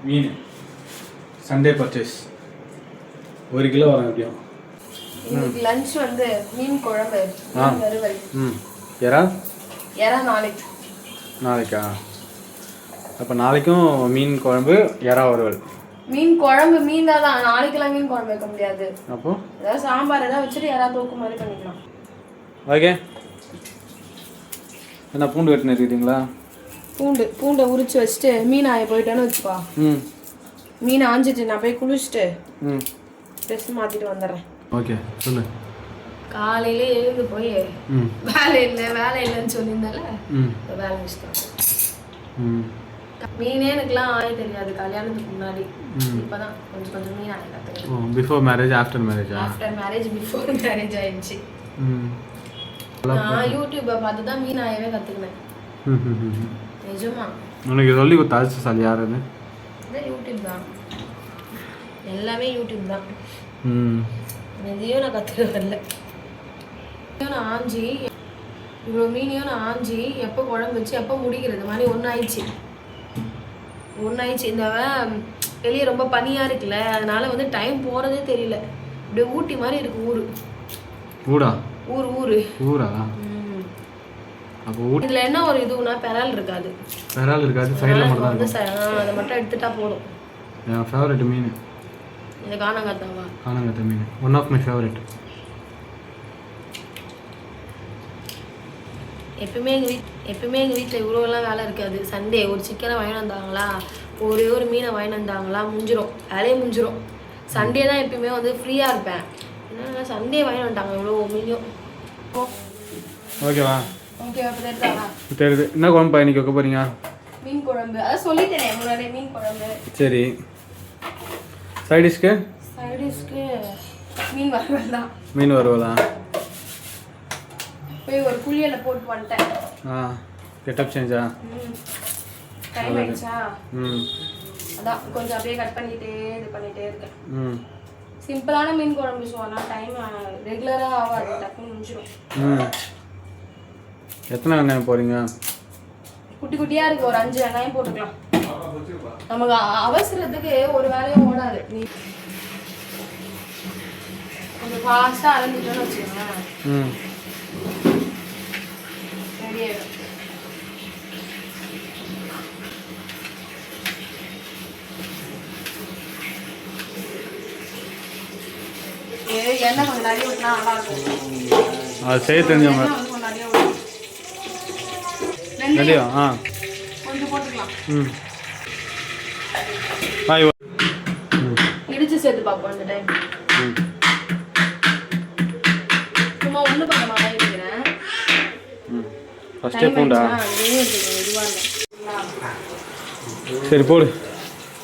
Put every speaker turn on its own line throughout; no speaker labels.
மீன் Sunday purchase 1 kilo வரும் எப்படியும்.
இன்னைக்கு லஞ்ச் வந்து மீன் குழம்பு வறுவல்.
எறா நாளைக்கா? அப்போ நாளைக்கும் மீன் குழம்பு எறா வறுவல்.
மீன் குழம்பு மீன் தான். நாளைக்கெல்லாம் மீன் குழம்பு வைக்க முடியாது.
அப்போ
ஏதாவது சாம்பார் ஏதாவது வச்சுட்டு எறா தூக்கு மாதிரி பண்ணிக்கலாம்.
ஓகே. என்ன பூண்டு வெட்டினு இருக்கீங்களா?
பூண்டை உரிச்சு வச்சுட்டு மீன் ஆய போயிட்டேன்னு வச்சுப்பா. மீன் ஆஞ்சிட்டு நான் போய் குளிச்சுட்டு ட்ரெஸ் மாத்திட்டு வந்துடுறேன்.
ஓகே சொல்லு.
காலையில எழுந்து போய் வேலை இல்லைன்னு சொல்லியிருந்தால வேலை வச்சுட்டேன். மீனே எனக்குலாம் ஆய தெரியாது கல்யாணத்துக்கு முன்னாடி. இப்பதான் கொஞ்சம் மீன் ஆய கற்றுக்கிறேன்.
Before marriage after marriage
before marriage ஆயிடுச்சு. நான் யூடியூப்பை பார்த்து தான் மீன் ஆயவே கற்றுக்கினேன். நிஜமா
உனக்கு சொல்லி கொடுத்த அதிர்ஷ்டசாலி யாருன்னு?
யூடியூப் தான். எல்லாமே யூடியூப் தான். எதையும் நான் கற்றுக்கிறதில்ல. நான் ஆஞ்சி இவ்வளோ மீனையும் நான் ஆஞ்சி எப்போ குழம்பு வச்சு எப்போ முடிக்கிறது மாதிரி ஒன்று ஆயிடுச்சு. இந்த வெளியே ரொம்ப பனியாக இருக்குல்ல, அதனால வந்து டைம் போகிறதே தெரியல. இப்படியே ஊட்டி மாதிரி இருக்கு ஊரா.
அப்போ
இதில் என்ன ஒரு இதுனா பெரால் இருக்காது.
சைடில் மட்டும் தான் இருக்கும்.
அதை மட்டும் எடுத்துட்டா போதும்.
என் ஃபேவரட் மீன்
இந்த காணாங்கத்தை
மீன். One of my favourite.
எப்பவுமே எங்கள் வீட்டில் இவ்வளோலாம் வேலை இருக்காது. சண்டே ஒரு சிக்கனை வாங்கிட்டு வந்தாங்களா, ஒரே ஒரு மீனை வாங்கிட்டு வந்தாங்களா, வேலையே முடிஞ்சிடும். சண்டே தான் எப்பயுமே வந்து ஃப்ரீயாக இருப்பேன். ஏன்னா சண்டே வாங்கிட்டு வந்துட்டாங்க இவ்வளோ மீனையும்.
ஓகேவா?
தெரியுது.
என்ன குழம்பு இன்னைக்கு வைக்க போறீங்க?
மீன் குழம்பு. அதான் சொல்லிட்டேனே முன்னாடி, மீன் குழம்பு.
சரி. சைட் டிஷ்க்கு
மீன் வறுவல் தான்.
மீன் வறுவலா?
போய் ஒரு குளியல போட்டு வந்துட்டேன்.
கெட்டப் சேஞ்சா?
டைம் ஆயிடுச்சா? அதான் கொஞ்சம் அப்படியே கட் பண்ணிட்டே இருக்கேன். சிம்பிளான மீன் குழம்பு ஆனால் டைம் ரெகுலராக ஆகாது, டக்குன்னு முடிஞ்சிடும்.
எத்தனை வெங்காயம் போறீங்க?
குட்டி குட்டியா இருக்கு, ஒரு 5 வெங்காயம் போட்டுக்கலாம். நமக்கு அவசரத்துக்கு ஒரு வேலையும் ஓடாது. நீ கொஞ்சம் ஃபாஸ்டா அரைஞ்சிட்டோன்னு வச்சுக்கோங்களேன், ரெடி ஆயிடும். எண்ணெய் கொஞ்சம் நிறைய ஊற்றினா நல்லா இருக்கும்.
அது செய்ய தெரிஞ்சவங்க
கொஞ்சம் போட்டுக்கலாம். இடிச்சு சேர்த்து பார்ப்போம் இந்த டைம். சும்மா ஒண்ணு பக்கமா வாங்கிக்கிறேன்.
ஃபர்ஸ்ட் பூண்டா? சரி போடு.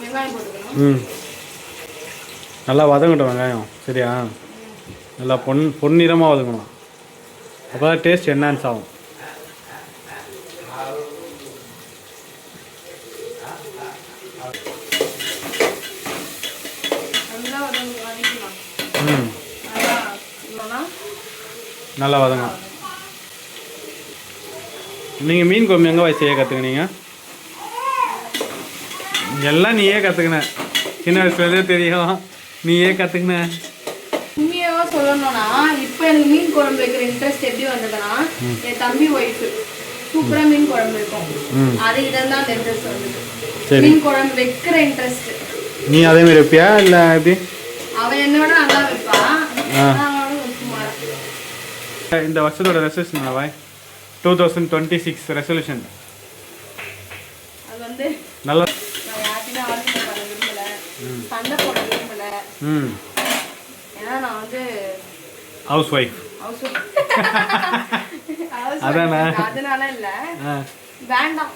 வெங்காயம் போட்டுக்கலாம்.
நல்லா வதங்கட்டும் வெங்காயம். சரியா? நல்லா பொன்னிறமாக வதங்கணும். அப்போ தான் டேஸ்ட் என்ஹான்ஸ் ஆகும். நல்லா வதங்க. நீங்கள் மீன் குழம்பு எங்கே வயசு கற்றுக்கினீங்க? எல்லாம் நீயே கற்றுக்கின. சின்ன வயசுலேருந்தே தெரியும், நீயே கற்றுக்கின.
உண்மையாக சொல்லணும்னா இப்போ எனக்கு மீன் குழம்பு வைக்கிற இன்ட்ரெஸ்ட் எப்படி வந்ததுன்னா, என் தம்பி ஒய்ஃபு சூப்பராக மீன் குழம்பு வைக்கும். அதுக்கு தான் அந்த இன்ட்ரெஸ்ட் வந்தது. மீன் குழம்பு வைக்கிற இன்ட்ரெஸ்ட்.
நீ அதே மாதிரி வைப்பியா இல்லை எப்படி?
அவன் என்னோட நல்லா வைப்பா.
இந்த வருஷத்தோட ரெசல்யூஷன் 2026 ரெசல்யூஷன்
அது வந்து
நல்லா
சண்டை போட விரும்பல. ஏன்னா நான் வந்து
ஹவுஸ் ஒய்ஃப். அதானே?
அதனால இல்ல, வேண்டாம்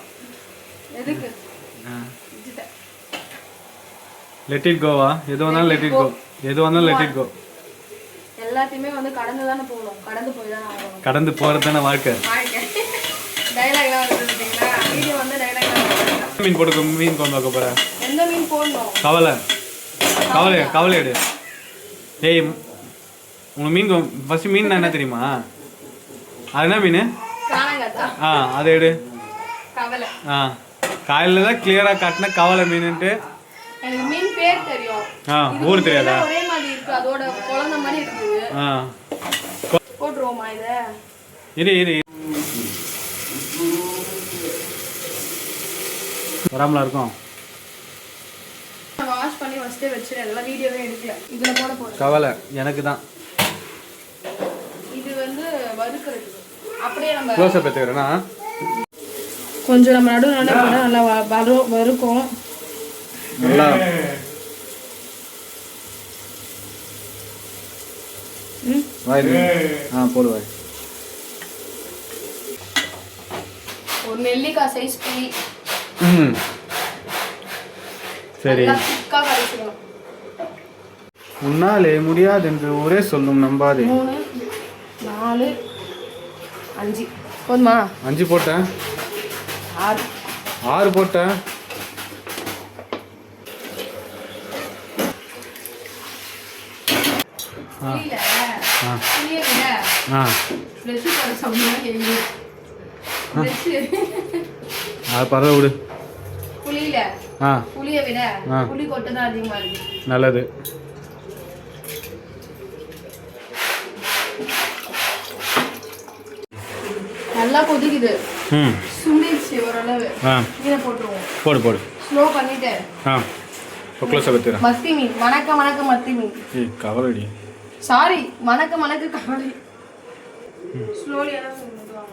எதுக்கு
லெட் இட் கோவா? எது வந்தாலும் லெட் இட் கோ.
எல்லாத்தையுமே வந்து கடந்து தானே போகணும், கடந்து போய் தானே ஆகணும்.
கடந்து போகிறது தானே வாழ்க்கை.
டைலாக்லாம் வந்துட்டீங்களா? வீடியோ வந்து டைலாக்லாம்.
மீன் போட்டு மீன் கொண்டு வைக்க போகிறேன்.
எந்த மீன் போடணும்?
கவலை எடு. ஏய் உங்கள் மீன் ஃபஸ்ட்டு மீன் என்ன தெரியுமா? அது என்ன மீன்? அதை எடு.
கவலை.
காலையில் தான் கிளியராக காட்டின கவலை மீனுன்ட்டு
எனக்கு மீன் பேர் தெரியும்.
ஊர் தெரியாதா?
ஒரே மாதிரி இருக்கு, அதோட குழந்தை மாதிரி இருக்குது. போட்டுருவோமா இதை?
இரு வராமலா இருக்கும்.
வாஷ் பண்ணி ஃபஸ்ட்டே வச்சுட்டு எல்லாம் வீடியோவே எடுக்கல. இதில் போட போகிறேன்.
கவலை எனக்கு தான்.
இது வந்து வறுக்கிறது. அப்படியே நம்ம
க்ளோஸ்அப் எடுத்துக்கிறேன்னா
கொஞ்சம் நம்ம நடுவில் நல்லா வறுக்கும்.
நல்லா போடுவாய்.
ஒரு நெல்லிக்காய் சைஸ் புளி.
சரி. உன்னாலே முடியாது என்று ஒரே சொல்லும் நம்பாதே.
3 4 5 போதுமா?
5 போட்டேன். 6 போட்டேன். பரவாயில்ல விடு.
புளியை விட புளி கொட்டை தான் அதிகமா இருக்கு.
நல்லது.
நல்லா கொதிக்குது. சுண்டிச்சு ஓரளவு. மீனை போட்டுருவோம்.
போடு
ஸ்லோ பண்ணிட்டு மத்தி மீன். வணக்க மத்தி மீன்.
கவலடி.
சாரி, வணக்க கவலை. ஸ்லோலியா தான் சொல்லுவாங்க.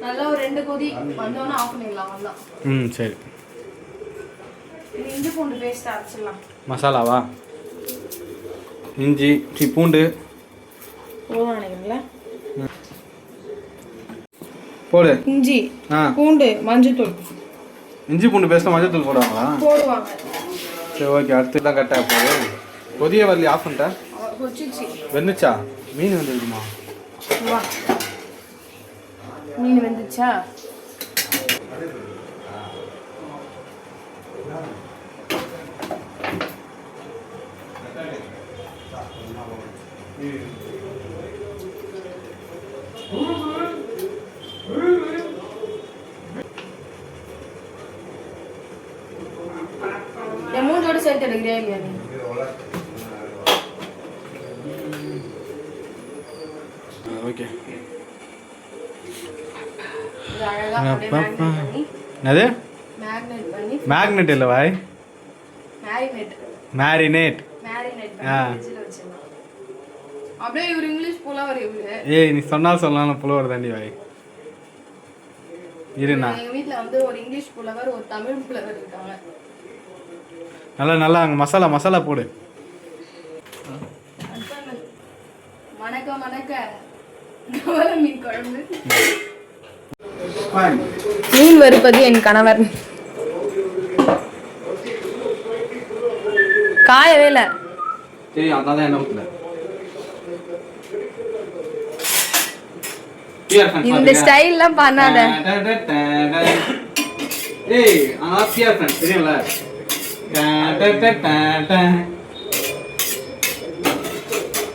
நல்லா ஒரு 2 கொதி வந்தோன்னா ஆஃப் பண்ணிடலாம். அவ்வளோதான்.
சரி.
இஞ்சி பூண்டு பேஸ்ட் அரைச்சிடலாம்.
மசாலாவா? இஞ்சி பூண்டு
போதும் நினைக்கிறீங்களா?
போடு.
இஞ்சி பூண்டு மஞ்சத்தூள்.
இஞ்சி பூண்டு பேஸ்ட் மஞ்சத்தூள் போடுவாங்களா?
போடுவாங்க.
சரி ஓகே. அடுத்து தான் கரெக்டாக போகுது. கொதிய வரலி ஆஃப் பண்ணிட்டேன். வெந்துச்சா? மீன் வந்துருக்குமா?
மீன் வெந்துச்சா? என் மூஞ்சோட சேர்த்து எடுக்கிறியா இல்லையா நீ?
ஓகே.
என்னது?
மேக்னெட் இல்லை வாய். மேரினேட்.
அப்படியே இவர் இங்கிலீஷ் புலவர் இவரு.
ஏய் நீ சொன்னாலும் புலவர் தாண்டி வாய். இருண்ணா.
எங்க வீட்ல வந்து ஒரு இங்கிலீஷ் புலவர் ஒரு தமிழ் புலவர் இருக்காங்க.
நல்லா அங்கே மசாலா போடு.
வணக்க மீன் குழம்பு. மீன் வறுப்பது என் கணவர். காயவே இல்லை.
சரி அதான் என்ன ஊத்தல.
இந்த ஸ்டைல்லாம் பண்ணாத.
ஏய் ஆனா பியர் ஃப்ரெண்ட்ஸ் தெரியும்ல.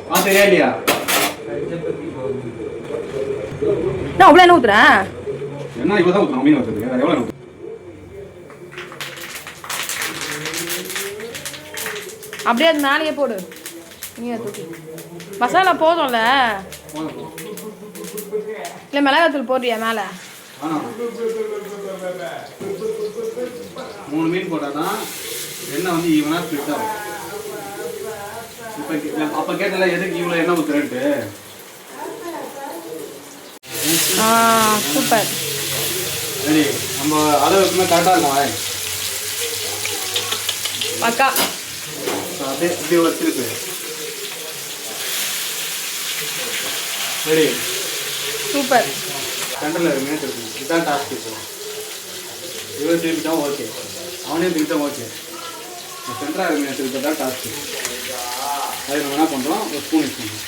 பாத்து ஏலியா.
நான் அவ்வளோ என்ன ஊத்துறேன்?
என்ன இவ்வளோ தான் ஊத்துறோம் மீன் வறுத்ததுக்கு. வேற எவ்வளோ?
அப்படியே அது மேலேயே போடு. நீ தூக்கி மசாலா போதும்ல. இல்லை மிளகாத்தூள் போடுறியா மேலே?
3 மீன் போட்டால் தான் எண்ணெய் வந்து ஈவனாக ஸ்ப்ளிட் ஆகும். அப்போ கேட்டல எதுக்கு இவ்வளோ எண்ணெய் ஊற்றுறேன்ட்டு.
சூப்பர்.
சரி நம்ம அளவுக்குமே கரெக்டாக இருக்கும்.
பக்கா.
அப்படியே இப்படி வச்சிருக்கு. சரி
சூப்பர்.
சென்டரில் ஒரு மினிட் இருக்கும். இதுதான் டாஸ்க். இப்போ இவன் திருப்பிட்டான் ஓகே, அவனே திருப்பிட்டான் ஓகே. சென்டராக ஒரு மினிட் திருப்பி தான் டாஸ்க்கு. அது நம்ம என்ன பண்ணுறோம், ஒரு ஸ்பூன் யூஸ் பண்ணுறோம்.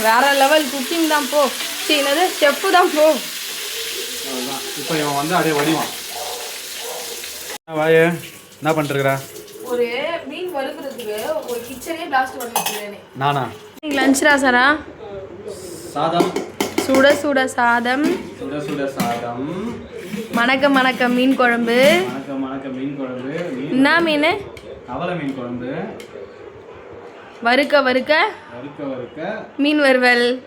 வேற லெவல் குக்கிங் தான் போ. என்னது செஃப்பு தான் போ.
அதுதான் இப்போ இவன் வந்து அப்படியே வடிவான். வாய என்ன பண்ணிருக்கிறா?
ஒரு மீன் வறுக்கிறதுக்கு ஒரு கிச்சனே பிளாஸ்ட் பண்ணி வச்சிருக்கேன்
நானா.
லஞ்ச் ராசரா?
சாதம்.
சுட சுட சாதம்.
சுட சுட சாதம்.
வணக்கம் வணக்கம் மீன் குழம்பு.
வணக்கம் வணக்கம் மீன் குழம்பு.
என்ன மீன்?
கவலை மீன் குழம்பு.
வறுக்க வறுக்க
வறுக்க வறுக்க
மீன் வறுவல்.